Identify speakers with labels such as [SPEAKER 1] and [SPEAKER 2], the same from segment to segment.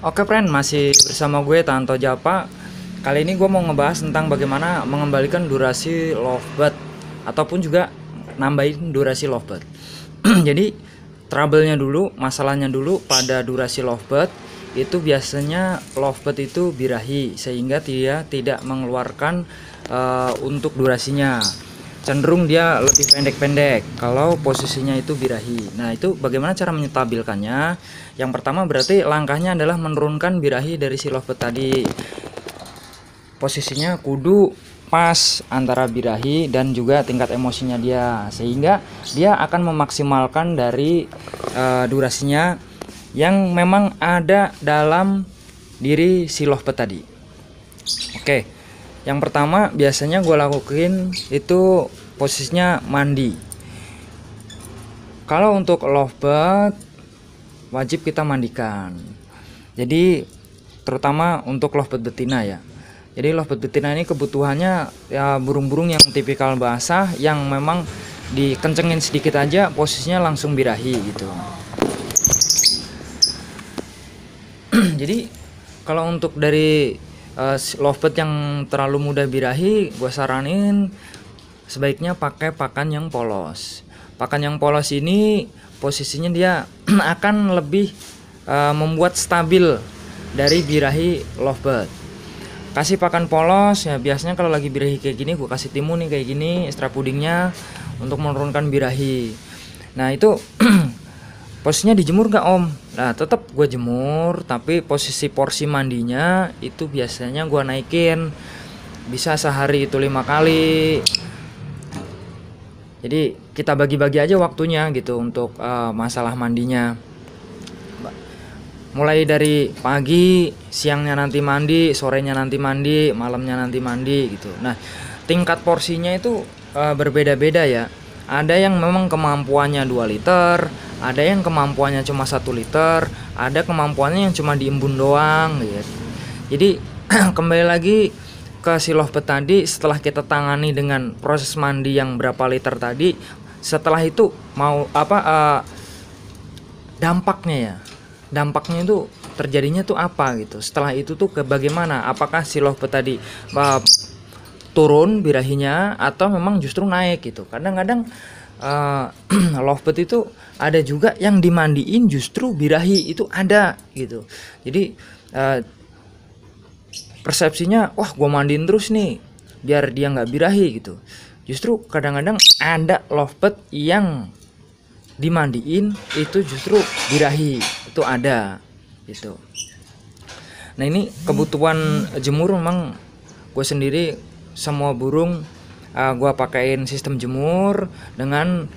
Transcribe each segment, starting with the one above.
[SPEAKER 1] Oke friend, masih bersama gue Tanto Japa. Kali ini gue mau ngebahas tentang bagaimana mengembalikan durasi lovebird ataupun juga nambahin durasi lovebird. Jadi trouble-nya dulu, masalahnya dulu pada durasi lovebird itu biasanya lovebird itu birahi sehingga dia tidak mengeluarkan untuk durasinya, cenderung dia lebih pendek-pendek kalau posisinya itu birahi. Nah, itu bagaimana cara menyetabilkannya? Yang pertama berarti langkahnya adalah menurunkan birahi dari si lovebird tadi. Posisinya kudu pas antara birahi dan juga tingkat emosinya dia, sehingga dia akan memaksimalkan dari durasinya yang memang ada dalam diri si lovebird tadi. Oke. Yang pertama biasanya gue lakuin itu posisinya mandi. Kalau untuk lovebird wajib kita mandikan. Jadi terutama untuk lovebird betina ya. Jadi lovebird betina ini kebutuhannya ya burung-burung yang tipikal basah yang memang dikencengin sedikit aja posisinya langsung birahi gitu. Jadi kalau untuk dari lovebird yang terlalu mudah birahi, gue saranin sebaiknya pakai pakan yang polos. Pakan yang polos ini posisinya dia akan lebih membuat stabil dari birahi lovebird. Kasih pakan polos ya, biasanya kalau lagi birahi kayak gini gue kasih timun nih kayak gini, extra pudingnya untuk menurunkan birahi. Nah itu posisinya dijemur gak om? Nah tetap gue jemur, tapi posisi porsi mandinya itu biasanya gue naikin, bisa sehari itu 5 kali. Jadi kita bagi-bagi aja waktunya gitu untuk masalah mandinya. Mulai dari pagi, siangnya nanti mandi, sorenya nanti mandi, malamnya nanti mandi gitu. Nah tingkat porsinya itu berbeda-beda ya. Ada yang memang kemampuannya 2 liter, ada yang kemampuannya cuma 1 liter, ada kemampuannya yang cuma diembun doang gitu. Jadi kembali lagi ke si lovebird tadi, setelah kita tangani dengan proses mandi yang berapa liter tadi, setelah itu mau dampaknya ya. Dampaknya itu terjadinya tuh apa gitu. Setelah itu tuh ke bagaimana? Apakah si lovebird tadi turun birahinya atau memang justru naik gitu. Kadang-kadang lovebird itu ada juga yang dimandiin justru birahi itu ada gitu. Jadi persepsinya wah gue mandiin terus nih biar dia nggak birahi gitu. Justru kadang-kadang ada lovebird yang dimandiin itu justru birahi, itu ada gitu. Nah ini kebutuhan jemur memang gue sendiri semua burung gue pakaiin sistem jemur dengan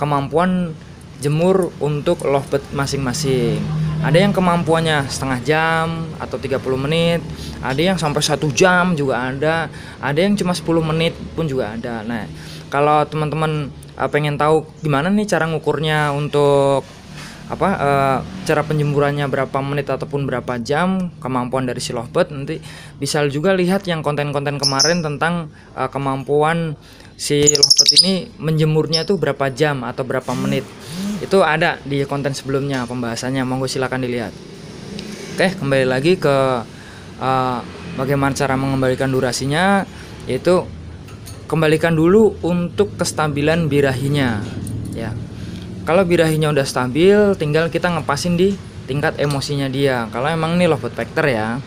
[SPEAKER 1] kemampuan jemur untuk lovebird masing-masing. Ada yang kemampuannya setengah jam atau 30 menit, ada yang sampai 1 jam juga ada yang cuma 10 menit pun juga ada. Nah kalau teman-teman pengen tahu gimana nih cara ngukurnya untuk cara penjemurannya berapa menit ataupun berapa jam kemampuan dari si lovebird, nanti bisa juga lihat yang konten-konten kemarin tentang kemampuan si lovebird ini menjemurnya tuh berapa jam atau berapa menit. Itu ada di konten sebelumnya pembahasannya, monggo silakan dilihat. Oke, kembali lagi ke bagaimana cara mengembalikan durasinya, yaitu kembalikan dulu untuk kestabilan birahinya ya. Kalau birahinya udah stabil, tinggal kita ngepasin di tingkat emosinya dia. Kalau emang ini lovebird factor ya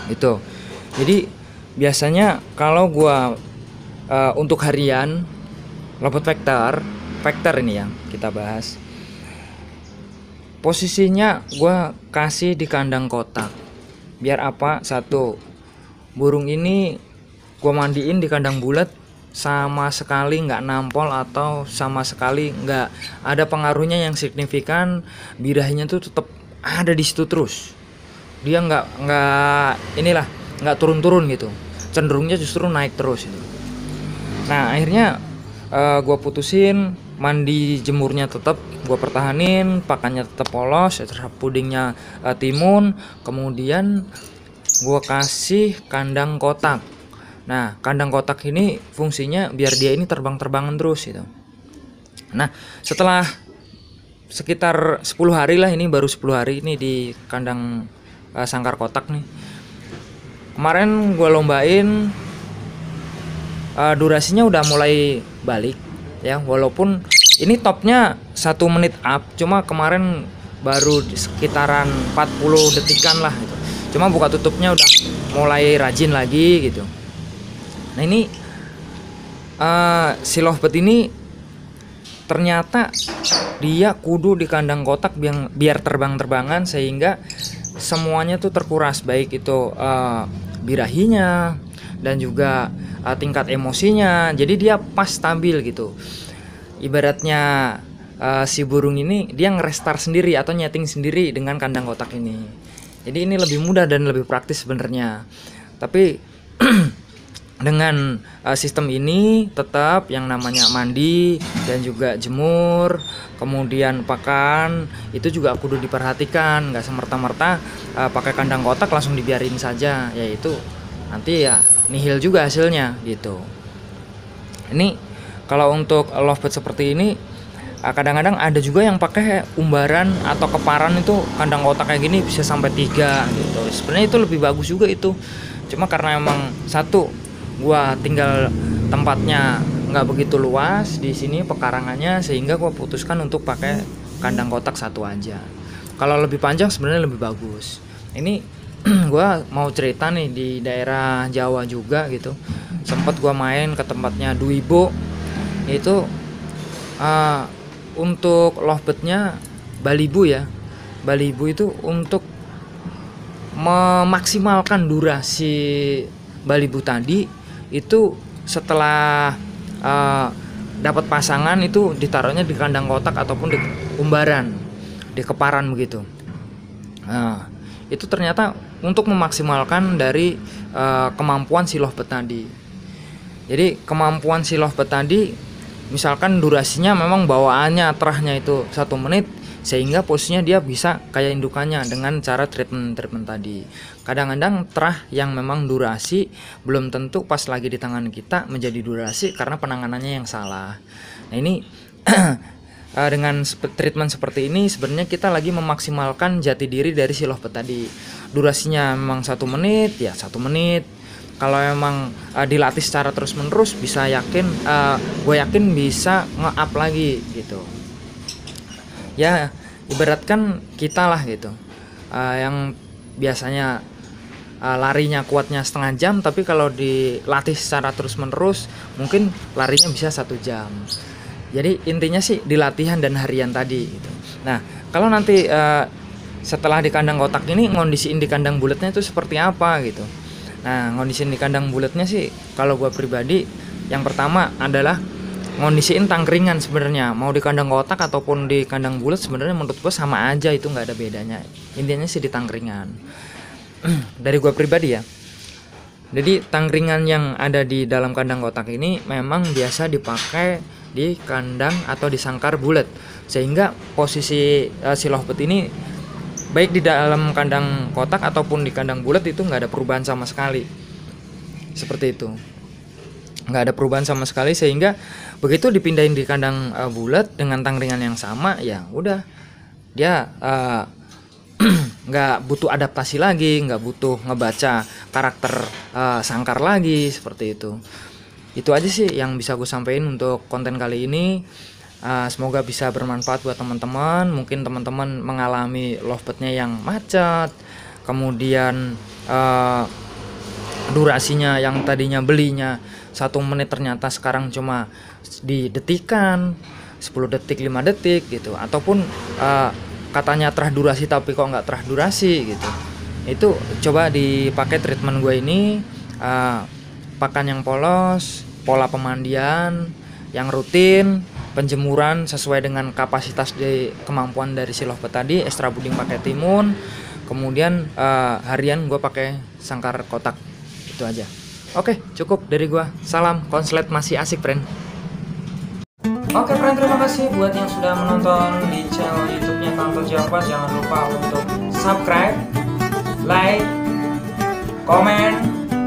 [SPEAKER 1] itu. Jadi biasanya kalau gua untuk harian lovebird factor ini yang kita bahas, posisinya gua kasih di kandang kotak. Biar apa? Satu, burung ini gue mandiin di kandang bulat sama sekali nggak nampol atau sama sekali nggak ada pengaruhnya yang signifikan. Birahinya tuh tetap ada di situ terus, dia nggak turun-turun gitu, cenderungnya justru naik terus itu. Nah akhirnya gue putusin mandi jemurnya tetap gue pertahanin, pakannya tetap polos, pudingnya timun, kemudian gue kasih kandang kotak. Nah kandang kotak ini fungsinya biar dia ini terbang-terbangan terus gitu. Nah setelah sekitar 10 hari lah, ini baru 10 hari ini di kandang sangkar kotak nih. Kemarin gue lombain, durasinya udah mulai balik ya, walaupun ini topnya 1 menit up, cuma kemarin baru sekitaran 40 detikan lah gitu. Cuma buka tutupnya udah mulai rajin lagi gitu. Nah ini si lovebird ini ternyata dia kudu di kandang kotak biar terbang-terbangan, sehingga semuanya tuh terkuras, baik itu birahinya dan juga tingkat emosinya. Jadi dia pas stabil gitu. Ibaratnya si burung ini dia ngerestart sendiri atau nyeting sendiri dengan kandang kotak ini. Jadi ini lebih mudah dan lebih praktis sebenarnya. Tapi dengan sistem ini tetap yang namanya mandi dan juga jemur, kemudian pakan itu juga kudu diperhatikan. Nggak semerta-merta pakai kandang kotak langsung dibiarin saja, yaitu nanti ya nihil juga hasilnya gitu. Ini kalau untuk lovebird seperti ini, kadang-kadang ada juga yang pakai umbaran atau keparan, itu kandang kotak kayak gini bisa sampai 3 gitu. Sebenarnya itu lebih bagus juga itu, cuma karena emang satu gua tinggal tempatnya nggak begitu luas di sini pekarangannya, sehingga gua putuskan untuk pakai kandang kotak 1 aja. Kalau lebih panjang sebenarnya lebih bagus. Ini gua mau cerita nih, di daerah Jawa juga gitu, sempat gua main ke tempatnya Duibo. Itu untuk lovebirdnya Balibu ya. Balibu itu untuk memaksimalkan durasi Balibu tadi, itu setelah dapat pasangan itu ditaruhnya di kandang kotak ataupun di umbaran, di keparan begitu. Nah, itu ternyata untuk memaksimalkan dari kemampuan si lovebird tadi. Jadi kemampuan si lovebird tadi, misalkan durasinya memang bawaannya terahnya itu 1 menit, sehingga posisinya dia bisa kayak indukannya dengan cara treatment tadi. Kadang-kadang terah yang memang durasi belum tentu pas lagi di tangan kita menjadi durasi karena penanganannya yang salah. Nah ini dengan treatment seperti ini sebenarnya kita lagi memaksimalkan jati diri dari si lovebird tadi. Durasinya memang 1 menit ya 1 menit. Kalau emang dilatih secara terus-menerus, bisa gue yakin bisa nge-up lagi gitu. Ya ibaratkan kita lah gitu, yang biasanya larinya kuatnya setengah jam, tapi kalau dilatih secara terus-menerus mungkin larinya bisa 1 jam. Jadi intinya sih di latihan dan harian tadi gitu. Nah kalau nanti setelah di kandang kotak ini, ngondisiin di kandang bulatnya itu seperti apa gitu. Nah ngondisiin di kandang bulatnya sih, kalau gue pribadi yang pertama adalah ngondisiin tangkringan. Sebenarnya mau di kandang kotak ataupun di kandang bulat sebenarnya menurut gue sama aja, itu nggak ada bedanya. Intinya sih di tangkringan. Dari gue pribadi ya, jadi tangkringan yang ada di dalam kandang kotak ini memang biasa dipakai di kandang atau di sangkar bulat, sehingga posisi si lovebird ini baik di dalam kandang kotak ataupun di kandang bulat itu nggak ada perubahan sama sekali. Seperti itu, nggak ada perubahan sama sekali, sehingga begitu dipindahin di kandang bulat dengan tangkringan yang sama, ya udah dia nggak butuh adaptasi lagi, nggak butuh ngebaca karakter sangkar lagi, seperti itu. Itu aja sih yang bisa gue sampaikan untuk konten kali ini. Semoga bisa bermanfaat buat teman-teman. Mungkin teman-teman mengalami lovebirdnya yang macet, kemudian durasinya yang tadinya belinya 1 menit ternyata sekarang cuma di detikan, 10 detik, 5 detik gitu, ataupun katanya terah durasi tapi kok nggak terah durasi gitu. Itu coba dipakai treatment gue ini, pakan yang polos, pola pemandian yang rutin, penjemuran sesuai dengan kapasitas di kemampuan dari si lovebird tadi, extra buding pakai timun, kemudian harian gue pakai sangkar kotak. Itu aja. Oke, cukup dari gue. Salam konslet masih asik, friend. Oke, friend, terima kasih buat yang sudah menonton di channel YouTube-nya Tanto Java. Jangan lupa untuk subscribe, like, komen,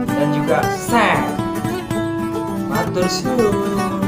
[SPEAKER 1] dan juga share. Matur suwun.